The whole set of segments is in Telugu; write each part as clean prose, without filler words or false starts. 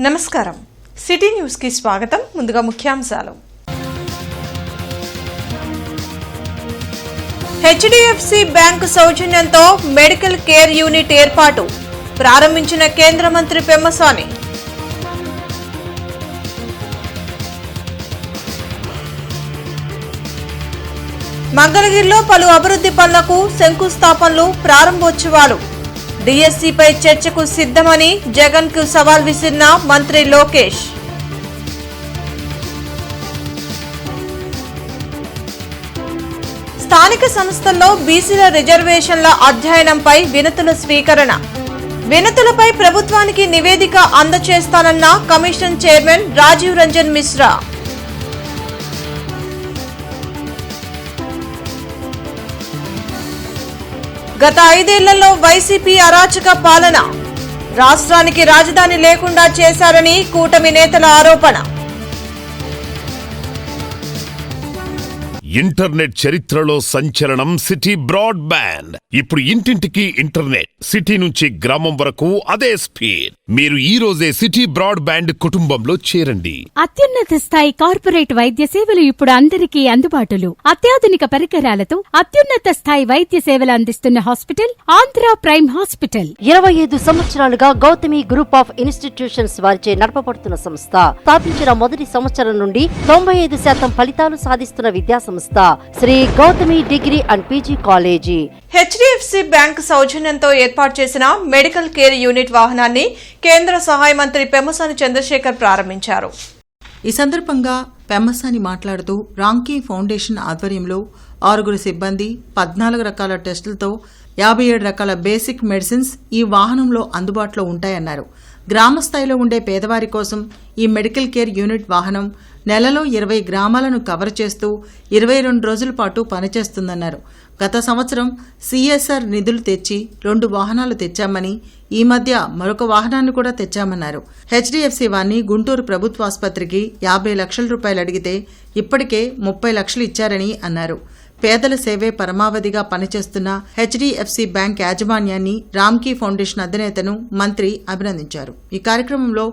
నమస్కారం. సిటీ న్యూస్ కి స్వాగతం. ముందుగా ముఖ్యాంశాలు. హెచ్డిఎఫ్సి బ్యాంకు సౌజన్యంతో మెడికల్ కేర్ యూనిట్ ఏర్పాటు ప్రారంభించిన కేంద్ర మంత్రి పెమ్మసాని. మంగళగిరిలో పలు అభివృద్ధి పనులకు శంకుస్థాపనలు, ప్రారంభోత్సవాలు. డిఎస్సిపై చర్చకు సిద్ధమని జగన్ కు సవాల్ విసిరిన మంత్రి లోకేష్. స్థానిక సంస్థల్లో బీసీల రిజర్వేషన్ల అధ్యయనంపై వినతుల స్వీకరణ. వినతులపై ప్రభుత్వానికి నివేదిక అందజేస్తానన్న కమిషన్ చైర్మన్ రాజీవ్ రంజన్ మిశ్రా. గత 5 ఏళ్లలో వైసీపీ అరాచక పాలన, రాష్ట్రానికి రాజధాని లేకుండా చేశారని కూటమి నేతల ఆరోపణ. ఇంటర్నెట్ చరిత్రలో సంచలనం సిటీ బ్రాడ్బ్యాండ్. ఇప్పుడు ఇంటింటికి ఇంటర్నెట్, సిటీ నుంచి గ్రామం వరకు అదే స్పీడ్. మీరు ఈ రోజే సిటీ బ్రాడ్బ్యాండ్ కుటుంబంలో చేరండి. అత్యున్నత స్థాయి కార్పొరేట్ వైద్య సేవలు ఇప్పుడు అందరికీ అందుబాటులో. అత్యాధునిక పరికరాలతో అత్యున్నత స్థాయి వైద్య సేవలు అందిస్తున్న హాస్పిటల్ ఆంధ్ర ప్రైమ్ హాస్పిటల్. 25 సంవత్సరాలుగా గౌతమి గ్రూప్ ఆఫ్ ఇన్స్టిట్యూషన్స్ వారిచే నడపబడుతున్న సంస్థ. స్థాపించిన మొదటి సంవత్సరం నుండి 95% ఫలితాలు సాధిస్తున్న విద్యా సంస్థ Shri Gautami degree and PG college. HDFC bank సౌజన్యంతో ఏర్పాటు చేసిన మెడికల్ కేర్ యూనిట్ వాహనాన్ని కేంద్ర సహాయ మంత్రి పెమ్మసాని చంద్రశేఖర్ ప్రారంభించారు. ఈ సందర్భంగా పెమ్మసాని మాట్లాడుతూ రాంకీ ఫౌండేషన్ ఆధ్వర్యంలో 6 సిబ్బంది, 14 రకాల టెస్టులతో 57 రకాల బేసిక్ మెడిసిన్స్ ఈ వాహనంలో అందుబాటులో ఉంటాయన్నారు. గ్రామ స్థాయిలో ఉండే పేదవారి కోసం ఈ మెడికల్ కేర్ యూనిట్ వాహనం నెలలో 20 గ్రామాలను కవర్ చేస్తూ 22 రోజుల పాటు పనిచేస్తుందన్నారు. గత సంవత్సరం సిఎస్ఆర్ నిధులు తెచ్చి 2 వాహనాలు తెచ్చామని, ఈ మధ్య మరొక వాహనాన్ని కూడా తెచ్చామన్నారు. హెచ్డిఎఫ్సి వారిని గుంటూరు ప్రభుత్వ ఆసుపత్రికి 50 లక్షల రూపాయలు అడిగితే ఇప్పటికే 30 లక్షలు ఇచ్చారని అన్నారు. పేదల సేవే పరమావధిగా పనిచేస్తున్న హెచ్డిఎఫ్సి బ్యాంక్ యాజమాన్యాన్ని, రామ్కీ ఫౌండేషన్ అధినేతను మంత్రి అభినందించారు. ఈ కార్యక్రమంలో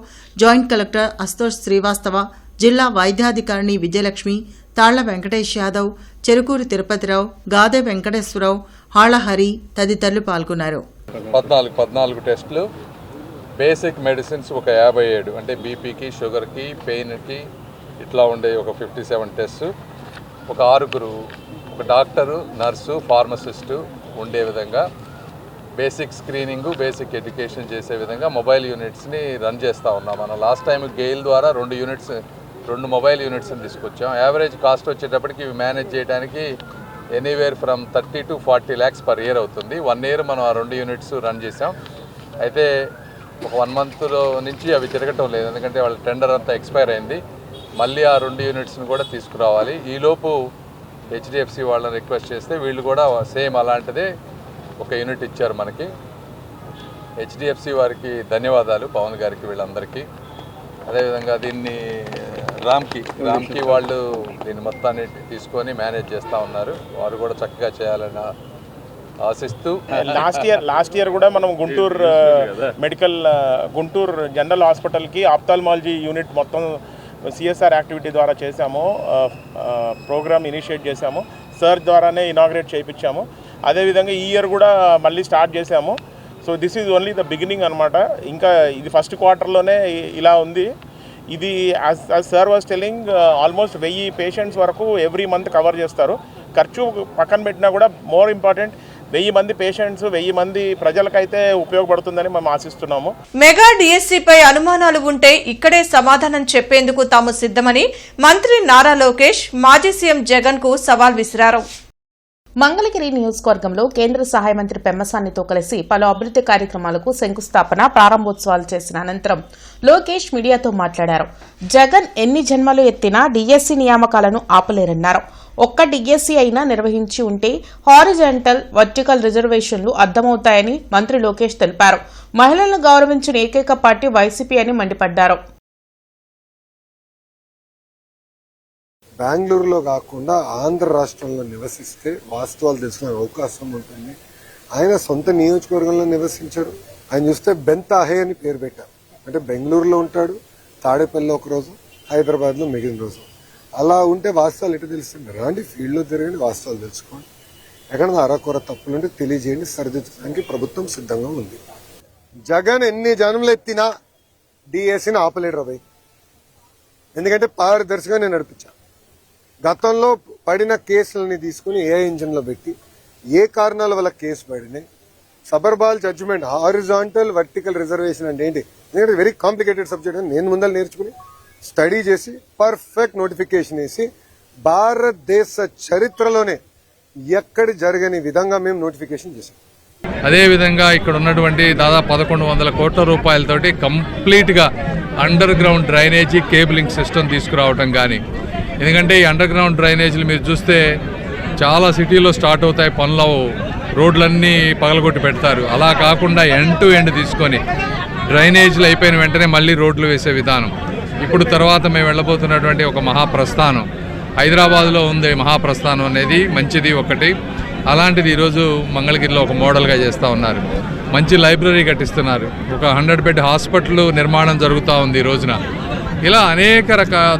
జాయింట్ కలెక్టర్ అస్తోష్ శ్రీవాస్తవ, జిల్లా వైద్యాధికారిణి విజయలక్ష్మి, తాళ్ల వెంకటేష్ యాదవ్, చెరుకూరి తిరుపతిరావు, గాదే వెంకటేశ్వరరావు, హాళహరి తదితరులు పాల్గొన్నారు. 14 టెస్టులు, బేసిక్ మెడిసిన్స్ ఒక 57, అంటే బీపీకి, షుగర్కి, పెయిన్కి ఇట్లా ఉండే ఒక 57 టెస్టు, ఒక 6 ఒక డాక్టరు, నర్సు, ఫార్మసిస్టు ఉండే విధంగా బేసిక్ స్క్రీనింగు, బేసిక్ ఎడ్యుకేషన్ చేసే విధంగా మొబైల్ యూనిట్స్ని రన్ చేస్తూ ఉన్నాం. మనం లాస్ట్ టైం గెయిల్ ద్వారా 2 మొబైల్ యూనిట్స్ని తీసుకొచ్చాం. యావరేజ్ కాస్ట్ వచ్చేటప్పటికి ఇవి మేనేజ్ చేయడానికి anywhere from 30 to 40 lakhs per year అవుతుంది. 1 year మనం ఆ 2 యూనిట్స్ రన్ చేసాం. అయితే ఒక 1 monthలో నుంచి అవి తిరగటం లేదు, ఎందుకంటే వాళ్ళ టెండర్ అంతా ఎక్స్పైర్ అయింది. మళ్ళీ ఆ 2 యూనిట్స్ని కూడా తీసుకురావాలి. ఈలోపు హెచ్డిఎఫ్సి వాళ్ళని రిక్వెస్ట్ చేస్తే వీళ్ళు కూడా సేమ్ అలాంటిదే ఒక యూనిట్ ఇచ్చారు మనకి. హెచ్డిఎఫ్సి వారికి ధన్యవాదాలు, పవన్ గారికి, వీళ్ళందరికీ. అదేవిధంగా దీన్ని రామ్కి వాళ్ళు దీన్ని మొత్తాన్ని తీసుకొని మేనేజ్ చేస్తూ ఉన్నారు. వారు కూడా చక్కగా చేయాలని ఆశిస్తూ లాస్ట్ ఇయర్ కూడా మనం గుంటూరు జనరల్ హాస్పిటల్కి ఆప్థాల్మాలజీ యూనిట్ మొత్తం సిఎస్ఆర్ యాక్టివిటీ ద్వారా చేశాము. ప్రోగ్రామ్ ఇనిషియేట్ చేశాము, సర్ ద్వారానే ఇనాగ్రేట్ చేయించాము. అదేవిధంగా ఈ ఇయర్ కూడా మళ్ళీ స్టార్ట్ చేశాము. So this is only the beginning అనమాట. ఇంకా ఇది ఫస్ట్ క్వార్టర్లోనే ఇలా ఉంది. ఇది as sir was telling almost 1000 patients వరకు ఎవ్రీ మంత్ కవర్ చేస్తారు. ఖర్చు పక్కన పెట్టినా కూడా మోర్ ఇంపార్టెంట్ 1000 మంది పేషెంట్స్, 1000 మంది ప్రజలకైతే ఉపయోగపడుతుందని మేము ఆశిస్తున్నాము. మెగా డిఎస్సిపై అనుమానాలు ఉంటే ఇక్కడే సమాధానం చెప్పేందుకు తాము సిద్ధమని మంత్రి నారా లోకేష్ మాజీ సీఎం జగన్ కు సవాల్ విసిరారు. మంగళగిరి నియోజకవర్గంలో కేంద్ర సహాయ మంత్రి పెమ్మసానితో కలిసి పలు అభివృద్ది కార్యక్రమాలకు శంకుస్థాపన, ప్రారంభోత్సవాలు చేసిన అనంతరం లోకేష్ మీడియాతో మాట్లాడారు. జగన్ ఎన్ని జన్మలు ఎత్తినా డిఎస్సి నియామకాలను ఆపలేరన్నారు. ఒక్క డిఎస్సి అయినా నిర్వహించి ఉంటే హారిజాంటల్, వర్టికల్ రిజర్వేషన్లు అర్థమవుతాయని మంత్రి లోకేష్ తెలిపారు. మహిళలను గౌరవించిన ఏకైక పార్టీ వైసీపీ అని మండిపడ్డారు. బెంగళూరులో కాకుండా ఆంధ్ర రాష్ట్రంలో నివసిస్తే వాస్తవాలు తెలుసుకునే అవకాశం ఉంటుంది. ఆయన సొంత నియోజకవర్గంలో నివసించారు. ఆయన చూస్తే బెంతాహే అని పేరు పెట్టారు. అంటే బెంగళూరులో ఉంటాడు, తాడేపల్లిలో ఒకరోజు, హైదరాబాద్లో మిగిలిన రోజు. అలా ఉంటే వాస్తవాలు ఎటు తెలుస్తుంది? రాండి, ఫీల్డ్లో తిరగండి, వాస్తవాలు తెలుసుకోండి. ఎక్కడన్నా అరకొర తప్పులుంటే తెలియజేయండి, సరిదిద్దడానికి ప్రభుత్వం సిద్ధంగా ఉంది. జగన్ ఎన్ని జనంలు ఎత్తినా డిఎస్సిని ఆపలేడు రాబోయ్. ఎందుకంటే పారదర్శిగా నేను నడిపించా. గతంలో పడిన కేసులని తీసుకుని ఏ ఇంజన్లో పెట్టి ఏ కారణాల వల్ల కేసు పడినాయి, సబర్బాల్ జడ్జిమెంట్, హారిజాంటల్ వర్టికల్ రిజర్వేషన్ అంటే ఏంటి, ఎందుకంటే వెరీ కాంప్లికేటెడ్ సబ్జెక్ట్ అని నేను ముందర నేర్చుకుని స్టడీ చేసి పర్ఫెక్ట్ నోటిఫికేషన్ వేసి భారతదేశ చరిత్రలోనే ఎక్కడ జరగని విధంగా మేము నోటిఫికేషన్ చేసాం. అదేవిధంగా ఇక్కడ ఉన్నటువంటి దాదాపు 1100 కోట్ల రూపాయలతోటి కంప్లీట్గా under ground drainage cabling system తీసుకురావటం కానీ, ఎందుకంటే ఈ అండర్ గ్రౌండ్ డ్రైనేజీలు మీరు చూస్తే చాలా సిటీలో స్టార్ట్ అవుతాయి పనులు, రోడ్లన్నీ పగలగొట్టి పెడతారు. అలా కాకుండా ఎండ్ టు ఎండ్ తీసుకొని డ్రైనేజీలు అయిపోయిన వెంటనే మళ్ళీ రోడ్లు వేసే విధానం. ఇప్పుడు తర్వాత మేము వెళ్ళబోతున్నటువంటి ఒక మహాప్రస్థానం హైదరాబాద్లో ఉంది. మహాప్రస్థానం అనేది మంచిది ఒకటి, అలాంటిది ఈరోజు మంగళగిరిలో ఒక మోడల్గా చేస్తూ ఉన్నారు. మంచి లైబ్రరీ కట్టిస్తున్నారు, ఒక 100 బెడ్ హాస్పిటల్ నిర్మాణం జరుగుతూ ఉంది ఈ రోజున. ఇలా అనేక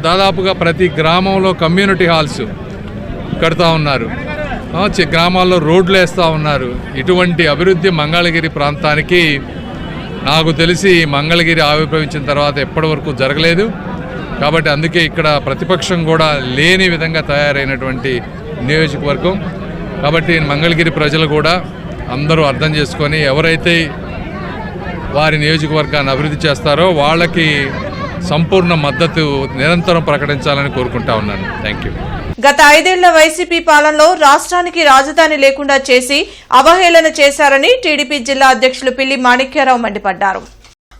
దాదాపుగా ప్రతి గ్రామంలో కమ్యూనిటీ హాల్స్ కడుతూ ఉన్నారు, గ్రామాల్లో రోడ్లు వేస్తూ ఉన్నారు. ఇటువంటి అభివృద్ధి మంగళగిరి ప్రాంతానికి నాకు తెలిసి మంగళగిరి ఆవిర్భవించిన తర్వాత ఎప్పటి వరకు జరగలేదు. కాబట్టి అందుకే ఇక్కడ ప్రతిపక్షం కూడా లేని విధంగా తయారైనటువంటి నియోజకవర్గం. కాబట్టి మంగళగిరి ప్రజలు కూడా అందరూ అర్థం చేసుకొని ఎవరైతే వారి నియోజకవర్గాన్ని అభివృద్ధి చేస్తారో వాళ్ళకి సంపూర్ణ మద్దతు నిరంతరం ప్రకటించాలని కోరుకుంటా ఉన్నాను. Thank you. గత 5 ఏళ్ల వైసీపీ పాలనలో రాష్ట్రానికి రాజధాని లేకుండా చేసి అవహేళన చేశారని టీడీపీ జిల్లా అధ్యక్షులు పిల్లి మాణిక్యారావు మండిపడ్డారు.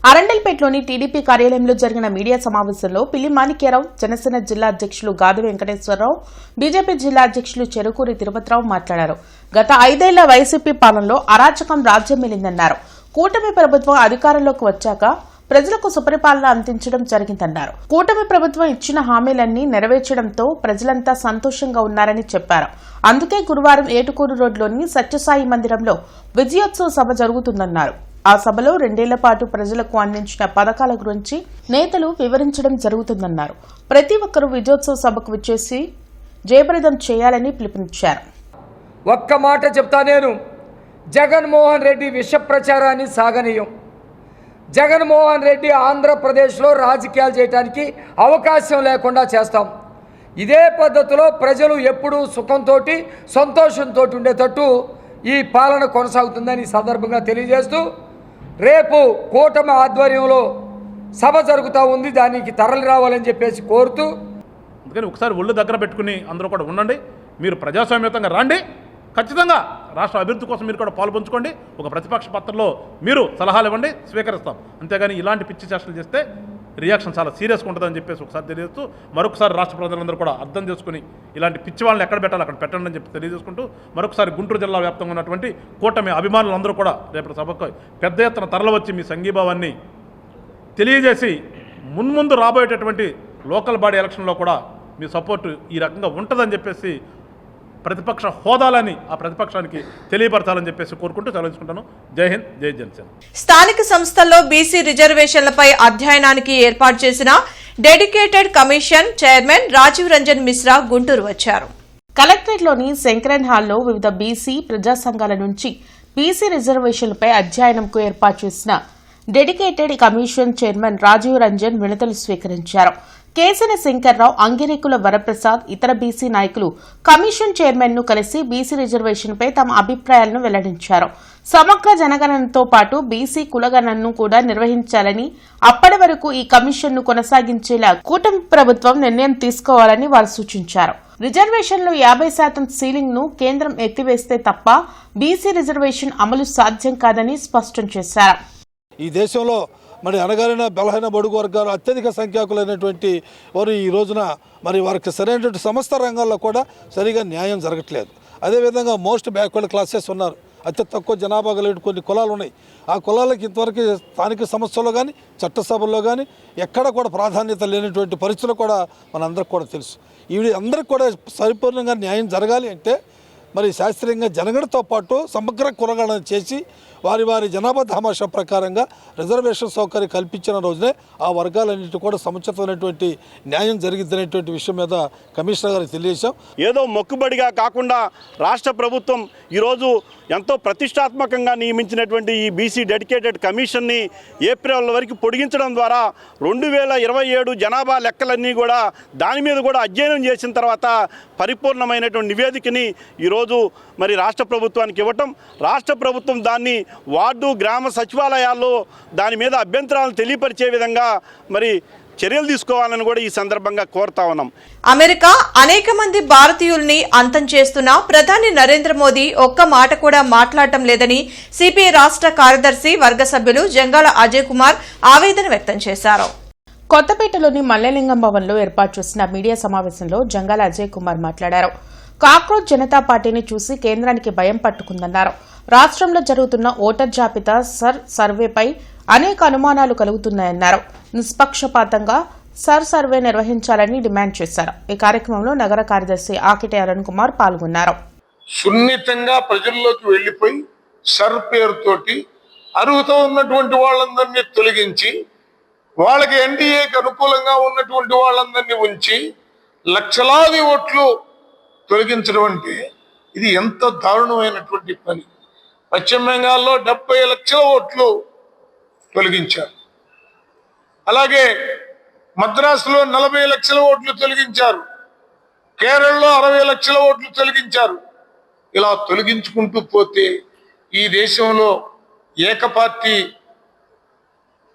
అరండల్పేటలోని టీడీపీ కార్యాలయంలో జరిగిన మీడియా సమావేశంలో పిల్లి మాణిక్యారావు, జనసేన జిల్లా అధ్యక్షులు గాది వెంకటేశ్వరరావు, బీజేపీ జిల్లా అధ్యక్షులు చెరుకూరి తిరుపతిరావు మాట్లాడారు. గత 5 ఏళ్ల వైసీపీ పాలనలో అరాచకం రాజ్యమేలిందన్నారు. కూటమి ప్రభుత్వం అధికారంలోకి వచ్చాక ప్రజలకు సుపరిపాలన అందించడం జరిగిందన్నారు. కూటమి ప్రభుత్వం ఇచ్చిన హామీలన్నీ నెరవేర్చడంతో ప్రజలంతా సంతోషంగా ఉన్నారని చెప్పారు. అందుకే గురువారం ఏటుకూరు రోడ్లోని సత్యసాయి మందిరంలో విజయోత్సవ సభ జరుగుతుందన్నారు. ఆ సభలో 2 ఏళ్ల పాటు ప్రజలకు అందించిన పథకాల గురించి నేతలు వివరించడం జరుగుతుందన్నారు. ప్రతి ఒక్కరూ విజయోత్సవ సభకు విచ్చేసి జయప్రదం చేయాలని పిలుపునిచ్చారు. ఒక్క మాట చెప్తా, నేను జగన్మోహన్ రెడ్డి విష ప్రచారాన్ని సాగనీయం. జగన్మోహన్ రెడ్డి ఆంధ్రప్రదేశ్లో రాజకీయాలు చేయడానికి అవకాశం లేకుండా చేస్తాం. ఇదే పద్ధతిలో ప్రజలు ఎప్పుడూ సుఖంతో సంతోషంతో ఉండేటట్టు ఈ పాలన కొనసాగుతుందని సందర్భంగా తెలియజేస్తూ, రేపు కూటమి ఆధ్వర్యంలో సభ జరుగుతూ ఉంది, దానికి తరలి రావాలని చెప్పేసి కోరుతూ, అందుకని ఒకసారి ఒళ్ళు దగ్గర పెట్టుకుని అందరూ కూడా ఉండండి. మీరు ప్రజాస్వామ్యతంగా రండి, ఖచ్చితంగా రాష్ట్ర అభివృద్ధి కోసం మీరు కూడా పాల్పంచుకోండి. ఒక ప్రతిపక్ష పత్రంలో మీరు సలహాలు ఇవ్వండి, స్వీకరిస్తాం. అంతేగాని ఇలాంటి పిచ్చి చేష్టలు చేస్తే రియాక్షన్ చాలా సీరియస్గా ఉంటుందని చెప్పేసి ఒకసారి తెలియజేస్తూ, మరొకసారి రాష్ట్ర ప్రజలందరూ కూడా అర్థం చేసుకుని ఇలాంటి పిచ్చి వాళ్ళని ఎక్కడ పెట్టాలి అక్కడ పెట్టండి అని చెప్పి తెలియజేసుకుంటూ, మరొకసారి గుంటూరు జిల్లా వ్యాప్తంగా ఉన్నటువంటి కూటమి అభిమానులందరూ కూడా రేపటి సభకు పెద్ద ఎత్తున తరలివచ్చి మీ సంఘీభావాన్ని తెలియజేసి మున్ముందు రాబోయేటటువంటి లోకల్ బాడీ ఎలక్షన్లో కూడా మీ సపోర్టు ఈ రకంగా ఉంటుందని చెప్పేసి ప్రతిపక్ష హోదాలని ఆ ప్రతిపక్షానికి తెలియపరచాలని చెప్పేసి కోరుకుంటూ సెలవుకుంటాను. జై హింద్, జై జనసేన. స్థానిక సంస్థల్లో బీసీ రిజర్వేషన్లపై అధ్యయనానికి ఏర్పాటు చేసిన dedicated commission chairman Rajiv Ranjan Mishra Guntur వచ్చారు. కలెక్టరేట్లోని శంకరన్ హాల్లో వివిధ బీసీ ప్రజా సంఘాల నుంచి బీసీ రిజర్వేషన్లపై అధ్యయనంకు ఏర్పాటు చేసిన dedicated commission chairman Rajiv Ranjan వినతులు స్వీకరించారు. కేసన శంకర్రావు, అంగిరెకుల వరప్రసాద్, ఇతర బీసీ నాయకులు కమిషన్ చైర్మన్ ను కలిసి బీసీ రిజర్వేషన్పై తమ అభిప్రాయాలను వెల్లడించారు. సమగ్ర జనగణనతో పాటు బీసీ కులగణనను కూడా నిర్వహించాలని, అప్పటి వరకు ఈ కమిషన్ ను కొనసాగించేలా కూటమి ప్రభుత్వం నిర్ణయం తీసుకోవాలని వారు సూచించారు. రిజర్వేషన్లో 50% సీలింగ్ ను కేంద్రం ఎత్తివేస్తే తప్ప బీసీ రిజర్వేషన్ అమలు సాధ్యం కాదని స్పష్టం చేశారు. ఈ దేశంలో మరి అనగారిన బలహీన బడుగు వర్గాలు అత్యధిక సంఖ్యాకులైనటువంటి వారు ఈ రోజున మరి వారికి సరైనటువంటి సమస్త రంగాల్లో కూడా సరిగా న్యాయం జరగట్లేదు. అదేవిధంగా మోస్ట్ బ్యాక్వర్డ్ క్లాసెస్ ఉన్నారు, అతి తక్కువ జనాభా కలిగిన కొన్ని కులాలు ఉన్నాయి. ఆ కులాలకు ఇంతవరకు స్థానిక సంస్థల్లో కానీ చట్టసభల్లో కానీ ఎక్కడ కూడా ప్రాధాన్యత లేనటువంటి పరిస్థితులు కూడా మనందరికి కూడా తెలుసు. ఇవి అందరికి కూడా పరిపూర్ణంగా న్యాయం జరగాలి అంటే మరి శాస్త్రీయంగా జనగణతో పాటు సమగ్ర కులగణన చేసి వారి వారి జనాభా దామాషా ప్రకారంగా రిజర్వేషన్ సౌకర్యం కల్పించిన రోజునే ఆ వర్గాలన్నింటి కూడా సముచితమైనటువంటి న్యాయం జరిగిద్దనేటువంటి విషయం మీద కమిషనర్ గారికి తెలియజేశాం. ఏదో మొక్కుబడిగా కాకుండా రాష్ట్ర ప్రభుత్వం ఈరోజు ఎంతో ప్రతిష్టాత్మకంగా నియమించినటువంటి ఈ బీసీ డెడికేటెడ్ కమిషన్ని ఏప్రిల్ వరకు పొడిగించడం ద్వారా 2027 జనాభా లెక్కలన్నీ కూడా దాని మీద కూడా అధ్యయనం చేసిన తర్వాత పరిపూర్ణమైనటువంటి నివేదికని ఈరోజు మరి రాష్ట్ర ప్రభుత్వానికి ఇవ్వటం, రాష్ట్ర ప్రభుత్వం దాన్ని వార్డు గ్రామ సచివాలయాల్లో దాని మీద అభ్యంతరాలను తెలియపరిచే విధంగా మరి చర్యలు తీసుకోవాలని కూడా ఈ సందర్భంగా కోరుతా ఉన్నాం. అమెరికా అనేక మంది భారతీయుల్ని అంతం చేస్తున్నా ప్రధాని నరేంద్ర మోదీ ఒక్క మాట కూడా మాట్లాడటం లేదని సిపిఐ రాష్ట్ర కార్యదర్శి వర్గ సభ్యులు జంగాల అజయ్ కుమార్ ఆవేదన వ్యక్తం చేశారు. కొత్తపేటలోని మల్లెలింగం భవన్లో ఏర్పాటు చేసిన మీడియా సమావేశంలో జంగాల అజయ్ కుమార్ మాట్లాడారు. కాక్రోచ్ జనతా పార్టీని చూసి కేంద్రానికి భయం పట్టుకుందన్నారు. రాష్ట్రంలో జరుగుతున్న ఓటర్ జాబితా సర్వేపై అనేక అనుమానాలు కలుగుతున్నాయన్నారు. నిష్పక్షపాతంగా సర్వే నిర్వహించాలని డిమాండ్ చేశారు. ఈ కార్యక్రమంలో నగర కార్యదర్శి ఆకిటే అరుణ్ కుమార్ పాల్గొన్నారు. సున్నితంగా ప్రజల్లోకి వెళ్లిపోయి పేరుతోటి అర్హత ఉన్నటువంటి వాళ్ళందరినీ తొలగించి వాళ్ళకి ఎన్డీఏకి అనుకూలంగా ఉన్నటువంటి వాళ్ళందరినీ ఉంచి లక్షలాది ఓట్లు తొలగించడం అంటే ఇది ఎంత దారుణమైనటువంటి పని. పశ్చిమ బెంగాల్లో 70 లక్షల ఓట్లు తొలగించారు. అలాగే మద్రాసులో 40 లక్షల ఓట్లు తొలగించారు. కేరళలో 60 లక్షల ఓట్లు తొలగించారు. ఇలా తొలగించుకుంటూ పోతే ఈ దేశంలో ఏకపార్టీ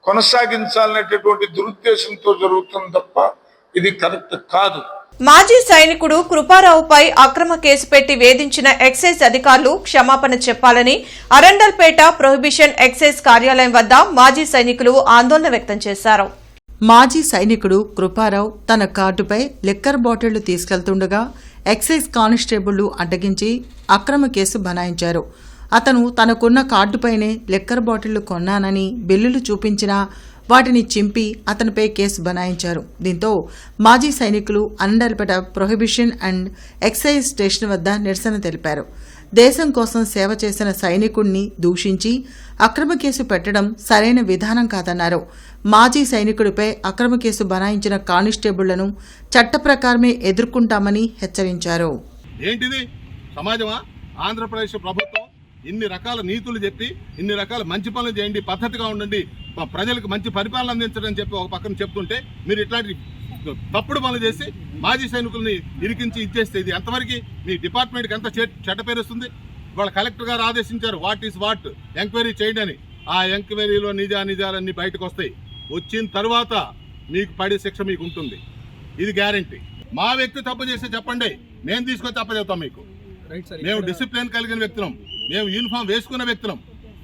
కొనసాగించాలనేటటువంటి దురుద్దేశంతో జరుగుతుంది తప్ప ఇది కరెక్ట్ కాదు. మాజీ సైనికుడు కృపారావుపై అక్రమ కేసు పెట్టి వేధించిన ఎక్సైజ్ అధికారులు క్షమాపణ చెప్పాలని అరండల్పేట ప్రొహిబిషన్ ఎక్సైజ్ కార్యాలయం వద్ద మాజీ సైనికులు ఆందోళన వ్యక్తం చేశారు. మాజీ సైనికుడు కృపారావు తన కార్డుపై లిక్కర్ బాటిళ్లు తీసుకెళ్తుండగా ఎక్సైజ్ కానిస్టేబుళ్లు అడ్డగించి అక్రమ కేసు బనాయించారు. అతను తనకున్న కార్డుపైనే లిక్కర్ బాటిళ్లు కొన్నానని బిల్లులు చూపించినా వాటిని చింపి అతనిపై కేసు బనాయించారు. దీంతో మాజీ సైనికులు Arundelpet prohibition and excise station వద్ద నిరసన తెలిపారు. దేశం కోసం సేవ చేసిన సైనికుడిని దూషించి అక్రమ కేసు పెట్టడం సరైన విధానం కాదన్నారు. మాజీ సైనికుడిపై అక్రమ కేసు బనాయించిన కానిస్టేబుళ్లను చట్ట ప్రకారమే ఎదుర్కొంటామని హెచ్చరించారు. ఏంటిది సమాజమా? ఆంధ్రప్రదేశ్ ప్రభుత్వం ఇన్ని రకాల నీతులు చెప్పి ఇన్ని రకాల మంచి పనులు చేయండి, పద్ధతిగా ఉండండి, ప్రజలకు మంచి పరిపాలన అందించడం చెప్పి ఒక పక్కన చెప్తుంటే మీరు ఇట్లాంటి తప్పుడు పనులు చేసి మాజీ సైనికుల్ని ఇరికించి ఇచ్చేస్తే ఇది ఎంతవరకు మీ డిపార్ట్మెంట్కి ఎంత చెడ్డపేరుస్తుంది? వాళ్ళ కలెక్టర్ గారు ఆదేశించారు వాట్ ఈస్ వాట్ ఎంక్వైరీ చేయండి అని. ఆ ఎంక్వైరీలో నిజాలన్నీ బయటకు వస్తాయి. వచ్చిన తర్వాత మీకు పడే శిక్ష మీకు ఉంటుంది. ఇది గ్యారంటీ. మా వ్యక్తి తప్పు చేస్తే చెప్పండి, మేము తీసుకొని తప్పచెప్తాం మీకు. మేము డిసిప్లిన్ కలిగిన వ్యక్తులం, మేము యూనిఫామ్ వేసుకున్న వ్యక్తులం.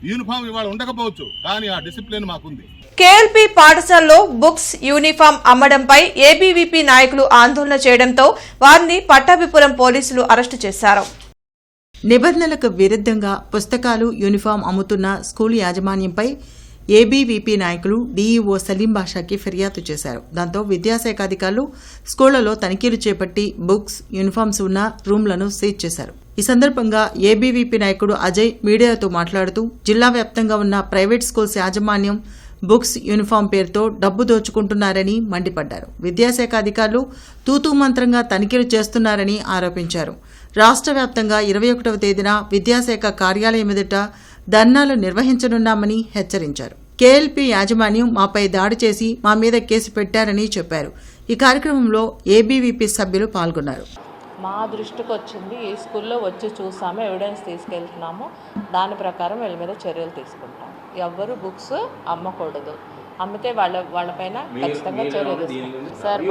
యూనిఫామ్ ఇవాళ ఉండకపోవచ్చు, కానీ ఆ డిసిప్లిన్ మాకుంది. కేఎల్పీ పాఠశాలలో బుక్స్ యూనిఫామ్ అమ్మడంపై ఏబీవీపీ నాయకులు ఆందోళన చేయడంతో వారిని పట్టాభిపురం పోలీసులు అరెస్టు చేశారు. నిబంధనలకు విరుద్ధంగా పుస్తకాలు యూనిఫామ్ అమ్ముతున్న స్కూల్ యాజమాన్యంపై ఏబీవీపీ నాయకులు డీఈఓ సలీం బాషాకి ఫిర్యాదు చేశారు. దాంతో విద్యాశాఖ అధికారులు స్కూళ్లలో తనిఖీలు చేపట్టి బుక్స్ యూనిఫామ్స్ ఉన్న రూమ్లను సీజ్ చేశారు. ఈ సందర్భంగా ఏబీవీపీ నాయకుడు అజయ్ మీడియాతో మాట్లాడుతూ జిల్లా వ్యాప్తంగా ఉన్న ప్రైవేట్ స్కూల్స్ యాజమాన్యం బుక్స్ యూనిఫామ్ పేరుతో డబ్బు దోచుకుంటున్నారని మండిపడ్డారు. విద్యాశాఖ అధికారులు తూతూ మంత్రంగా తనిఖీలు చేస్తున్నారని ఆరోపించారు. రాష్ట్ర వ్యాప్తంగా 21వ తేదీన విద్యాశాఖ కార్యాలయం ఎదుట ధర్నాలు నిర్వహించనున్నామని హెచ్చరించారు. కేఎల్పీ యాజమాన్యం మాపై దాడి చేసి మా మీద కేసు పెట్టారని చెప్పారు. ఈ కార్యక్రమంలో ఏబీవీపీ సభ్యులు పాల్గొన్నారు. మా దృష్టికి వచ్చింది, ఈ స్కూల్లో వచ్చి చూసాము, ఎవిడెన్స్ తీసుకెళ్తున్నాము, దాని ప్రకారం వీళ్ళ మీద చర్యలు తీసుకుంటాం. ఎవ్వరు బుక్స్ అమ్మకూడదు, అమ్మితే వాళ్ళపైన ఖచ్చితంగా చర్యలు తీసుకుంటాం. సార్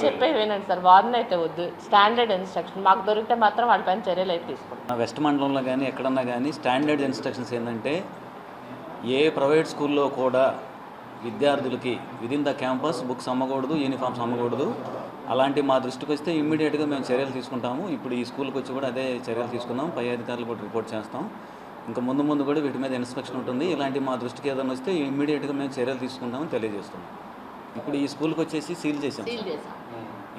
చెప్పే వినండి సార్, వార్న్ అయితే వద్దు, స్టాండర్డ్ ఇన్స్ట్రక్షన్ మాకు దొరికితే మాత్రం వాళ్ళపైన చర్యలు అయితే తీసుకుంటాం. వెస్ట్ మండలంలో కానీ ఎక్కడన్నా కానీ స్టాండర్డ్ ఇన్స్ట్రక్షన్స్ ఏంటంటే ఏ ప్రైవేట్ స్కూల్లో కూడా విద్యార్థులకి విదిన్ ద క్యాంపస్ బుక్స్ అమ్మకూడదు, యూనిఫామ్స్ అమ్మకూడదు. అలాంటి మా దృష్టికి వస్తే ఇమ్మీడియట్గా మేము చర్యలు తీసుకుంటాము. ఇప్పుడు ఈ స్కూల్కి వచ్చి కూడా అదే చర్యలు తీసుకున్నాం. పై అధికారులు కూడా రిపోర్ట్ చేస్తాం. ఇంకా ముందు కూడా వీటి మీద ఇన్స్పెక్షన్ ఉంటుంది. ఇలాంటి మా దృష్టికి ఏదైనా వస్తే ఇమ్మీడియట్గా మేము చర్యలు తీసుకుంటామని తెలియజేస్తున్నాం. ఇప్పుడు ఈ స్కూల్కి వచ్చేసి సీల్ చేసాం.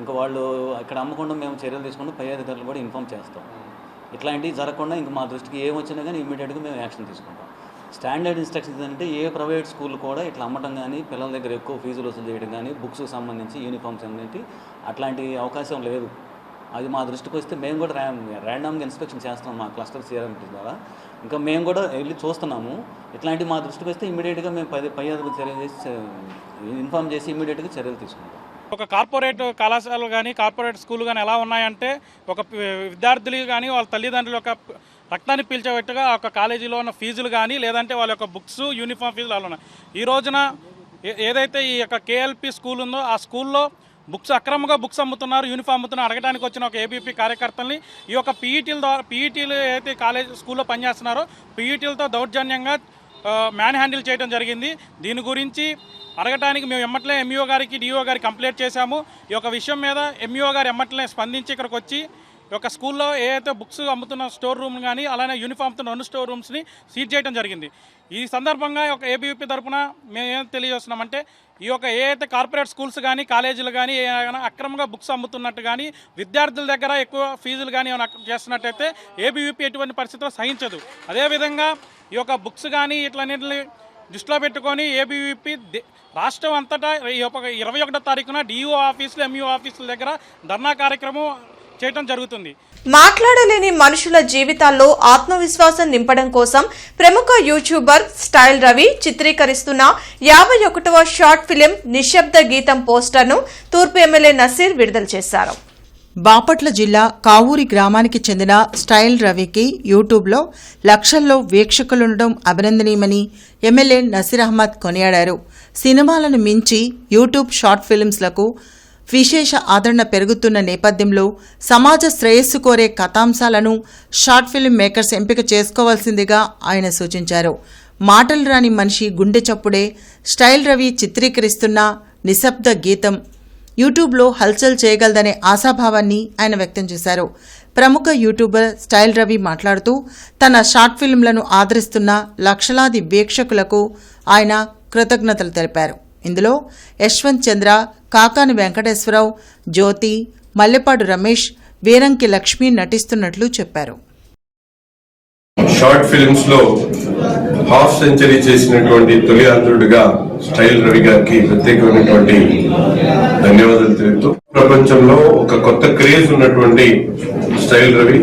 ఇంకా వాళ్ళు ఇక్కడ అమ్మకుండా మేము చర్యలు తీసుకుంటాం. పై అధికారులు కూడా ఇన్ఫామ్ చేస్తాం. ఇట్లాంటివి జరగకుండా ఇంక మా దృష్టికి ఏం వచ్చినా కానీ ఇమీడియట్గా మేము యాక్షన్ తీసుకుంటాం. స్టాండర్డ్ ఇన్స్ట్రక్షన్స్ అంటే ఏ ప్రైవేట్ స్కూల్ కూడా ఇట్లా అమ్మటం కానీ పిల్లల దగ్గర ఎక్కువ ఫీజులు వసూలు చేయడం కానీ బుక్స్కి సంబంధించి యూనిఫామ్స్ అనేది అట్లాంటి అవకాశం లేదు. అది మా దృష్టికి వస్తే మేము కూడా ర్యాండమ్గా ఇన్స్పెక్షన్ చేస్తున్నాం మా క్లస్టర్ సిఆర్ఎంటీ ద్వారా. ఇంకా మేము కూడా వెళ్ళి చూస్తున్నాము. ఇట్లాంటివి మా దృష్టికి వస్తే ఇమీడియట్గా మేము పై అదుపు చర్యలు చేసి ఇన్ఫామ్ చేసి ఇమీడియట్గా చర్యలు తీసుకుంటాం. ఒక కార్పొరేట్ కళాశాలలు కానీ కార్పొరేట్ స్కూల్ కానీ ఎలా ఉన్నాయంటే ఒక విద్యార్థులు కానీ వాళ్ళ తల్లిదండ్రుల యొక్క రక్తాన్ని పీల్చేట్టుగా ఒక కాలేజీలో ఉన్న ఫీజులు కానీ లేదంటే వాళ్ళ యొక్క బుక్స్ యూనిఫామ్ ఫీజులు అలా ఉన్నాయి. ఈ రోజున ఏదైతే ఈ యొక్క కేఎల్పి స్కూల్ ఉందో ఆ స్కూల్లో అక్రమంగా బుక్స్ అమ్ముతున్నారు, యూనిఫామ్ అమ్ముతున్నారు అడగడానికి వచ్చిన ఒక ఏబీపీ కార్యకర్తల్ని ఈ యొక్క పీఈటీలు ఏదైతే కాలేజ్ స్కూల్లో పనిచేస్తున్నారో పీఈటీలతో దౌర్జన్యంగా మ్యాన్ హ్యాండిల్ చేయడం జరిగింది. దీని గురించి అడగటానికి మేము ఎమ్మట్లే ఎంఈఓ గారికి డిఓ గారికి కంప్లైంట్ చేశాము. ఈ యొక్క విషయం మీద ఎంఈఓ గారు ఎమ్మట్లే స్పందించి ఇక్కడికి వచ్చి ఈ యొక్క స్కూల్లో ఏదైతే బుక్స్ అమ్ముతున్న స్టోర్ రూమ్ కానీ అలానే యూనిఫామ్తో 2 స్టోర్ రూమ్స్ని సీజ్ చేయడం జరిగింది. ఈ సందర్భంగా ఒక ఏబీవీపీ తరఫున మేము ఏం తెలియజేస్తున్నామంటే ఈ యొక్క ఏదైతే కార్పొరేట్ స్కూల్స్ కానీ కాలేజీలు కానీ అక్రమంగా బుక్స్ అమ్ముతున్నట్టు కానీ విద్యార్థుల దగ్గర ఎక్కువ ఫీజులు కానీ ఏమైనా చేస్తున్నట్టయితే ఏబీవీపీ ఎటువంటి పరిస్థితుల్లో సహించదు. అదేవిధంగా ఈ యొక్క బుక్స్ కానీ ఇట్లన్నింటిని దృష్టిలో పెట్టుకొని ఏబీవీపీ రాష్ట్రం అంతటా ఈ యొక్క 21వ తారీఖున డిఓ ఆఫీసులు ఎంఈఓ ఆఫీసుల దగ్గర ధర్నా కార్యక్రమం చేయడం జరుగుతుంది. మాట్లాడలేని మనుషుల జీవితాల్లో ఆత్మవిశ్వాసం నింపడం కోసం ప్రముఖ యూట్యూబర్ స్టైల్ రవి చిత్రీకరిస్తున్న 51వ షార్ట్ ఫిలిం నిశ్శబ్ద గీతం పోస్టర్ను తూర్పు ఎమ్మెల్యే నసీర్ విడుదల చేశారు. బాపట్ల జిల్లా కావూరి గ్రామానికి చెందిన స్టైల్ రవికి యూట్యూబ్లో లక్షల్లో వీక్షకులుండడం అభినందనీయమని ఎమ్మెల్యే నసీర్ అహ్మద్ కొనియాడారు. సినిమాలను మించి యూట్యూబ్ షార్ట్ ఫిల్మ్స్లకు విశేష ఆదరణ పెరుగుతున్న నేపథ్యంలో సమాజ శ్రేయస్సు కోరే కథాంశాలను షార్ట్ ఫిల్మ్ మేకర్స్ ఎంపిక చేసుకోవాల్సిందిగా ఆయన సూచించారు. మాటలు రాని మనిషి గుండె చప్పుడే స్టైల్ రవి చిత్రీకరిస్తున్న నిశ్శబ్ద గీతం యూట్యూబ్లో హల్చల్ చేయగలదనే ఆశాభావాన్ని ఆయన వ్యక్తం చేశారు. ప్రముఖ యూట్యూబర్ స్టైల్ రవి మాట్లాడుతూ తన షార్ట్ ఫిల్మ్లను ఆదరిస్తున్న లక్షలాది వీక్షకులకు ఆయన కృతజ్ఞతలు తెలిపారు. ఇందులో యశ్వంత్ చంద్ర, కాకాని వెంకటేశ్వరరావు, జ్యోతి, మల్లెపాడు రమేష్, వీరంకి లక్ష్మి నటిస్తున్నట్లు చెప్పారు. షార్ట్ ఫిల్మ్స్ లో హాఫ్ సెంచరీ చేసినటువంటి తొలి ఆంధ్రుడిగా స్టైల్ రవి గారికి ప్రత్యేకమైనటువంటి ధన్యవాదాలు తెలుపుతూ ప్రపంచంలో ఒక కొత్త క్రేజ్ ఉన్నటువంటి స్టైల్ రవి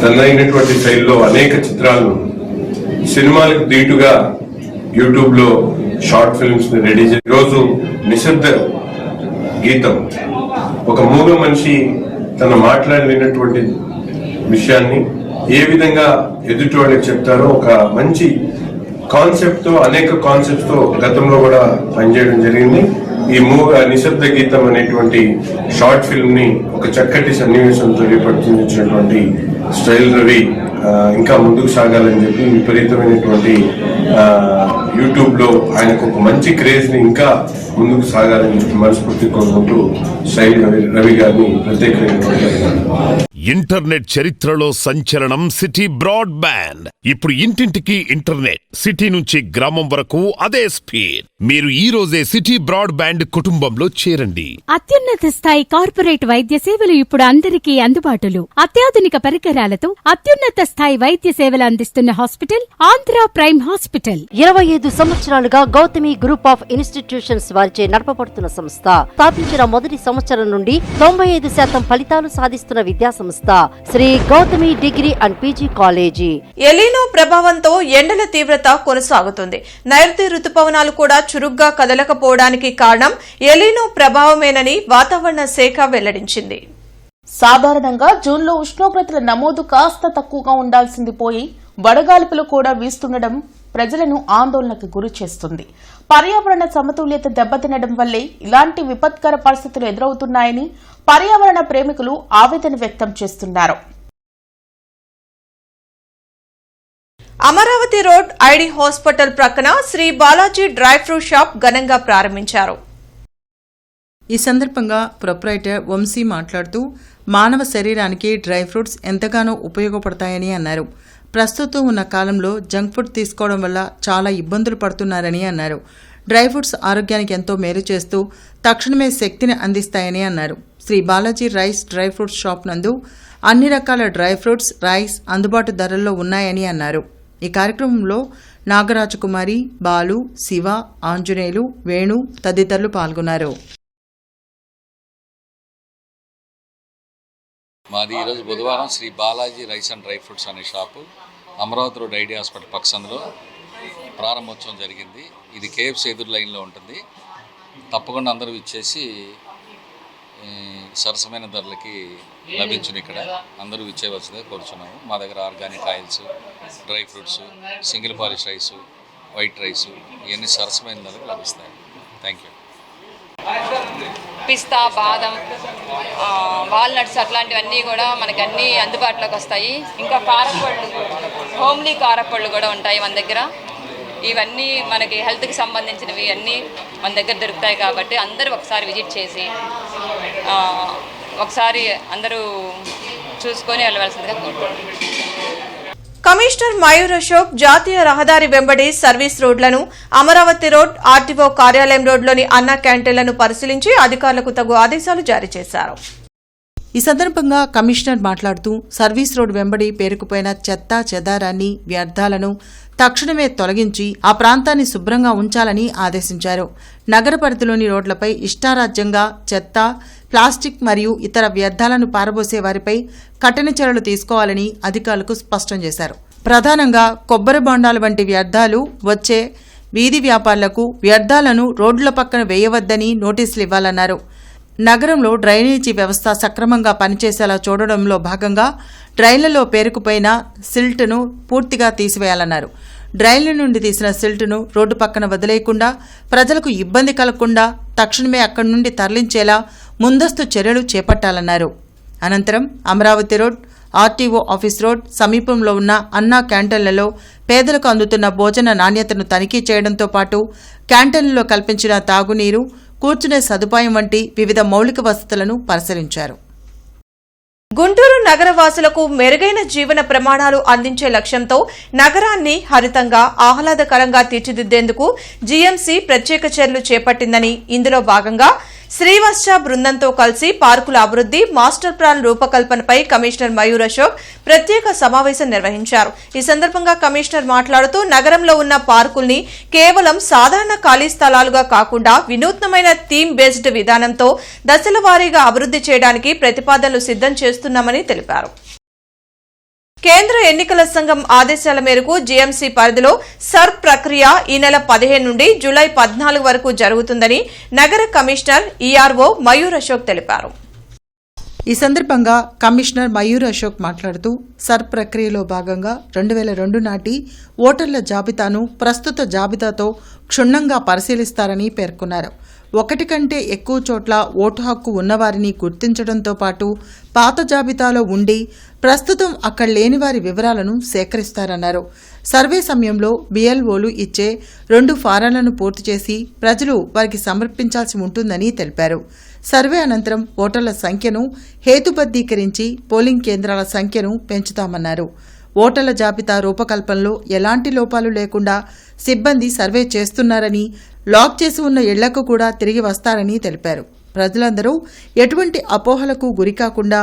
తనైనటువంటి శైలిలో అనేక చిత్రాలను సినిమాలకు దీటుగా యూట్యూబ్ లో షార్ట్ ఫిల్మ్స్ ని రెడీ చేసి ఈరోజు నిశ్శబ్ద గీతం ఒక మూగ మనిషి తన మాట్లాడి విన్నటువంటి విషయాన్ని ఏ విధంగా ఎదుటి వాళ్ళకి చెప్తారో ఒక మంచి కాన్సెప్ట్ తో అనేక కాన్సెప్ట్స్ తో గతంలో కూడా పనిచేయడం జరిగింది. ఈ నిశ్శబ్ద గీతం అనేటువంటి షార్ట్ ఫిల్మ్ ని ఒక చక్కటి సన్నివేశంతో రూపొందించినటువంటి స్టైల్ రవి ఇంకా ముందుకు సాగాలని చెప్పి విపరీతమైనటువంటి యూట్యూబ్ లో ఆయనకు ఒక మంచి క్రేజ్ ని ఇంకా ముందుకు సాగాలని చెప్పి మనస్ఫూర్తి కోరుకుంటూ స్టైల్ రవి గారిని ప్రత్యేకమైనటువంటి ఇంటర్నెట్ చరిత్రలో సంచలనం సిటీ బ్రాడ్బ్యాండ్. ఇప్పుడు ఇంటింటికి ఇంటర్నెట్, సిటీ నుంచి గ్రామం వరకు అదే స్పీడ్. మీరు ఈ రోజే సిటీ బ్రాడ్బ్యాండ్ కుటుంబంలో చేరండి. అత్యున్నత స్థాయి కార్పొరేట్ వైద్య సేవలు ఇప్పుడు అందరికీ అందుబాటులో. అత్యాధునిక పరికరాలతో అత్యున్నత స్థాయి వైద్య సేవలు అందిస్తున్న హాస్పిటల్ ఆంధ్ర ప్రైమ్ హాస్పిటల్. 25 సంవత్సరాలుగా గౌతమి గ్రూప్ ఆఫ్ ఇన్స్టిట్యూషన్స్ వారిచే నడపబడుతున్న సంస్థ. స్థాపించిన మొదటి సంవత్సరం నుండి 95% ఫలితాలు సాధిస్తున్న విద్యా సంస్థ Shri Gautami degree and PG college. El Nino ప్రభావంతో ఎండల తీవ్రత కొనసాగుతుంది. నైరుతి రుతుపవనాలు కూడా చురుగ్గా కదలకపోవడానికి కారణం ఎలీనో ప్రభావమేనని వాతావరణ శాఖ వెల్లడించింది. సాధారణంగా జూన్లో ఉష్ణోగ్రతల నమోదు కాస్త తక్కువగా ఉండాల్సింది పోయి వడగాల్పులు కూడా వీస్తుండడం ప్రజలను ఆందోళనకు గురి చేస్తుంది. పర్యావరణ సమతుల్యత దెబ్బతినడం వల్లే ఇలాంటి విపత్కర పరిస్థితులు ఎదురవుతున్నాయని పర్యావరణ ప్రేమికులు ఆవేదన వ్యక్తం చేస్తున్నారు. అమరావతి రోడ్ ఐడి హాస్పిటల్ ప్రక్కన Shri Balaji dry fruit shop ఘనంగా ప్రారంభించారు. ఈ సందర్భంగా ప్రొప్రైటర్ వంశీ మాట్లాడుతూ మానవ శరీరానికి డ్రై ఫ్రూట్స్ ఎంతగానో ఉపయోగపడతాయని అన్నారు. ప్రస్తుతం ఉన్న కాలంలో జంక్ ఫుడ్ తీసుకోవడం వల్ల చాలా ఇబ్బందులు పడుతున్నారని అన్నారు. డ్రై ఫ్రూట్స్ ఆరోగ్యానికి ఎంతో మేలు చేస్తూ తక్షణమే శక్తిని అందిస్తాయని అన్నారు. Shri Balaji rice dry fruits shop నందు అన్ని రకాల డ్రై ఫ్రూట్స్, రైస్ అందుబాటు ధరల్లో ఉన్నాయని అన్నారు. ఈ కార్యక్రమంలో నాగరాజకుమారి, బాలు, శివ, ఆంజనేయులు, వేణు తదితరులు పాల్గొన్నారు. మాది ఈరోజు బుధవారం Shri Balaji rice and dry fruits అనే shop Amaravati road ID hospital పక్కసందులో ప్రారంభోత్సవం జరిగింది. ఇది కేఎఫ్సి ఎదురు లైన్లో ఉంటుంది. తప్పకుండా అందరూ ఇచ్చేసి సరసమైన ధరలకి లభించును. ఇక్కడ అందరూ ఇచ్చేవలసిందిగా కోరుచున్నాము. మా దగ్గర organic oils, dry fruits, single polish rice, white rice ఇవన్నీ సరసమైన ధరలకు లభిస్తాయి. Thank you. పిస్తా, బాదం, వాల్నట్స్ అట్లాంటివన్నీ కూడా మనకి అన్నీ అందుబాటులోకి వస్తాయి. ఇంకా కారపళ్ళు, హోమ్లీ కారపళ్ళు కూడా ఉంటాయి మన దగ్గర. ఇవన్నీ మనకి హెల్త్కి సంబంధించినవి అన్నీ మన దగ్గర దొరుకుతాయి కాబట్టి అందరూ ఒకసారి విజిట్ చేసి ఒకసారి అందరూ చూసుకొని వెళ్ళవలసిందిగా కోరుకుంటున్నాను. కమిషనర్ మయూర్ అశోక్ జాతీయ రహదారి వెంబడి సర్వీస్ రోడ్లను, అమరావతి రోడ్, ఆర్టీఓ కార్యాలయం రోడ్లోని అన్నా క్యాంటీన్లను పరిశీలించి అధికారులకు తగు ఆదేశాలు జారీ చేశారు. ఈ సందర్భంగా కమిషనర్ మాట్లాడుతూ సర్వీస్ రోడ్ వెంబడి పేరుకుపోయిన చెత్త చెదారాన్ని, వ్యర్థాలను తక్షణమే తొలగించి ఆ ప్రాంతాన్ని శుభ్రంగా ఉంచాలని ఆదేశించారు. నగర పరిధిలోని రోడ్లపై ఇష్టారాజ్యంగా చెత్త, ప్లాస్టిక్ మరియు ఇతర వ్యర్థాలను పారబోసే వారిపై కఠిన చర్యలు తీసుకోవాలని అధికారులకు స్పష్టం చేశారు. ప్రధానంగా కొబ్బరి బొండాలు వంటి వ్యర్థాలు వచ్చే వీధి వ్యాపారులకు వ్యర్థాలను రోడ్ల పక్కన వేయవద్దని నోటీసులు ఇవ్వాలన్నారు. నగరంలో డ్రైనేజీ వ్యవస్థ సక్రమంగా పనిచేసేలా చూడడంలో భాగంగా డ్రైన్లలో పేరుకుపోయిన సిల్ట్ను పూర్తిగా తీసివేయాలన్నారు. డ్రైన్ల నుండి తీసిన సిల్ట్ను రోడ్డు పక్కన వదిలేయకుండా ప్రజలకు ఇబ్బంది కలగకుండా తక్షణమే అక్కడి నుండి తరలించేలా ముందస్తు చర్యలు చేపట్టాలన్నారు. అనంతరం Amaravati road, RTO office road సమీపంలో ఉన్న అన్నా క్యాంటీన్లలో పేదలకు అందుతున్న భోజన నాణ్యతను తనిఖీ చేయడంతో పాటు క్యాంటీన్లలో కల్పించిన తాగునీరు, కూర్చునే సదుపాయం వంటి వివిధ మౌలిక వసతులను పరిశీలించారు. గుంటూరు నగరవాసులకు మెరుగైన జీవన ప్రమాణాలు అందించే లక్ష్యంతో నగరాన్ని హరితంగా, ఆహ్లాదకరంగా తీర్చిదిద్దేందుకు జీఎంసీ ప్రత్యేక చర్యలు చేపట్టిందని, ఇందులో భాగంగా శ్రీవత్స బృందంతో కలిసి పార్కుల అభివృద్ది, మాస్టర్ ప్లాన్ రూపకల్పనపై కమిషనర్ మయూర్ అశోక్ ప్రత్యేక సమావేశం నిర్వహించారు. ఈ సందర్భంగా కమిషనర్ మాట్లాడుతూ నగరంలో ఉన్న పార్కుల్ని కేవలం సాధారణ ఖాళీ స్థలాలుగా కాకుండా వినూత్నమైన థీమ్ బేస్డ్ విధానంతో దశల వారీగా అభివృద్ది చేయడానికి ప్రతిపాదనలు సిద్ధం చేస్తున్నామని తెలిపారు. కేంద్ర ఎన్నికల సంఘం ఆదేశాల మేరకు జీఎంసీ పరిధిలో సర్ ప్రక్రియ ఈ నెల 15 నుండి జూలై 14 వరకు జరుగుతుందని నగర కమిషనర్ ఈఆర్ఓ మయూర్ అశోక్ తెలిపారు. ఈ సందర్భంగా కమిషనర్ మయూర్ అశోక్ మాట్లాడుతూ సర్ ప్రక్రియలో భాగంగా 2002 నాటి ఓటర్ల జాబితాను ప్రస్తుత జాబితాతో క్షుణ్ణంగా పరిశీలిస్తారని పేర్కొన్నారు. 1 కంటే ఎక్కువ చోట్ల ఓటు హక్కు ఉన్నవారిని గుర్తించడంతో పాటు పాత జాబితాలో ఉండి ప్రస్తుతం అక్కడ లేని వారి వివరాలను సేకరిస్తారన్నారు. సర్వే సమయంలో బిఎల్ఓలు ఇచ్చే 2 ఫారాలను పూర్తి చేసి ప్రజలు వారికి సమర్పించాల్సి ఉంటుందని తెలిపారు. సర్వే అనంతరం ఓటర్ల సంఖ్యను హేతుబద్ధీకరించి పోలింగ్ కేంద్రాల సంఖ్యను పెంచుతామన్నారు. ఓటర్ల జాబితా రూపకల్పనలో ఎలాంటి లోపాలు లేకుండా సిబ్బంది సర్వే చేస్తున్నారని, లాక్ చేసి ఉన్న ఇళ్లకు కూడా తిరిగి వస్తారని తెలిపారు. ప్రజలందరూ ఎటువంటి అపోహలకు గురికాకుండా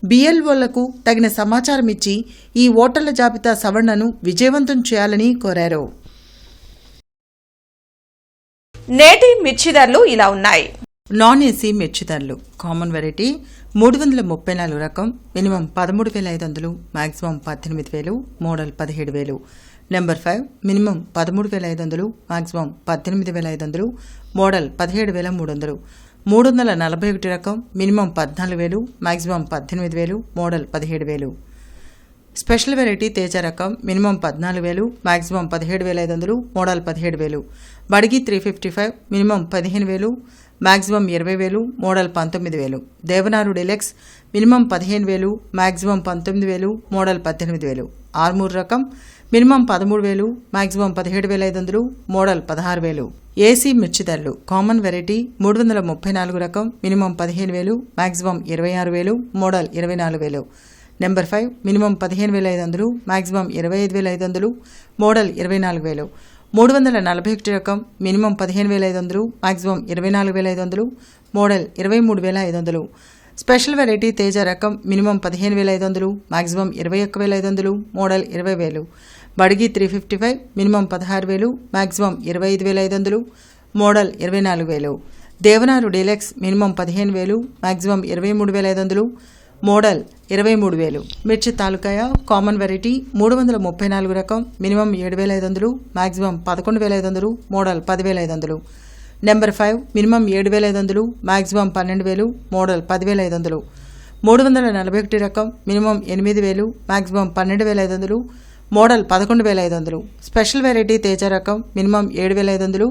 బిఎల్ఓలకు తగిన సమాచారం ఇచ్చి ఈ ఓటర్ల జాబితా సవరణను విజయవంతం చేయాలని కోరారు. నేటి మిర్చి ధరలు ఇలా ఉన్నాయి. నాన్ ఏసీ మిర్చి ధరలు కామన్ వెరైటీ 334 రకం minimum 13,500, maximum 18,000, model 17,000. Number 5 minimum 13,500, maximum 18,500, model 17,300. 341 రకం minimum 14,000, maximum 18,000, model 17,000. Special variety Teja రకం minimum 14,000, maximum 17,500, model 17,000. Byadgi 355 minimum 15,000, maximum 20,000, model 19,000. Devanur deluxe minimum 15,000, maximum 19,000, model 18,000. Armoor రకం మినిమం 13,000, మాక్సిమం 17,500, మోడల్ 16,000. ఏసీ మిర్చి ధరలు కామన్ వెరైటీ 334 రకం minimum 15,000, maximum 26,000, model 24,000. Number 5 minimum 15,500, maximum 25,500, model 24,000. 341 రకం minimum 15,500, maximum 24,500, model 23,500. Special variety Teja రకం minimum 15,500, maximum 21,500, model 20,000. Byadgi 355 minimum 16,000, maximum 25,500, model 24,000. Devanur deluxe minimum 15,000, maximum 23,500, model 23,000. మిర్చి తాలూకాయ కామన్ వెరైటీ 334 రకం minimum 7,500, maximum 11,500, model 10,500. Number 5 minimum 7,500, maximum 12,000, model 10,500. 341 రకం minimum 8,000, maximum 12,500, model 11,500. Special variety Teja రకం minimum 7,500,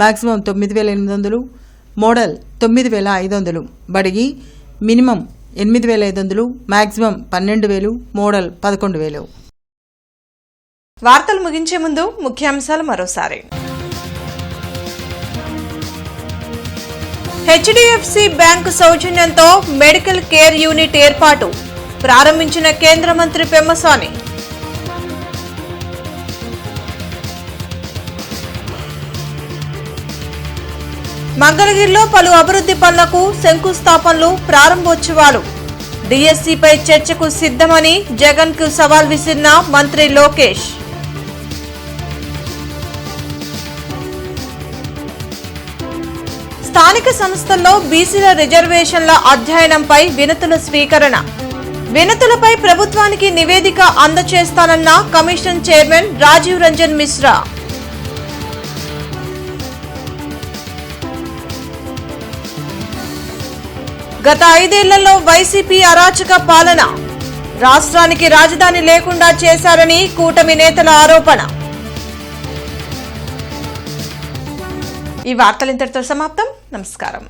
maximum 9,800, model 9,500. Byadgi minimum 8,500, maximum 12,000, model 11,000. వార్తలు ముగించే ముందు ముఖ్యాంశాలు మరోసారి. హెచ్డిఎఫ్సి బ్యాంకు సౌజన్యంతో మెడికల్ కేర్ యూనిట్ ఏర్పాటు ప్రారంభించిన కేంద్ర మంత్రి పెమ్మసాని. మంగళగిరిలో పలు అభివృద్ధి పనులకు శంకుస్థాపనలు, ప్రారంభోత్సవాలు. డిఎస్సిపై చర్చకు సిద్ధమని జగన్ కు సవాల్ విసిరిన మంత్రి లోకేష్. స్థానిక సంస్థల్లో బీసీల రిజర్వేషన్ల అధ్యయనంపై వినతుల స్వీకరణ. వినతులపై ప్రభుత్వానికి నివేదిక అందజేస్తానన్న కమిషన్ చైర్మన్ రాజీవ్ రంజన్ మిశ్రా. గత 5 ఏళ్లలో వైసీపీ అరాచక పాలన, రాష్ట్రానికి రాజధాని లేకుండా చేశారని కూటమి నేతల ఆరోపణ. ఈ వార్తలు ఇంతటితో సమాప్తం. నమస్కారం.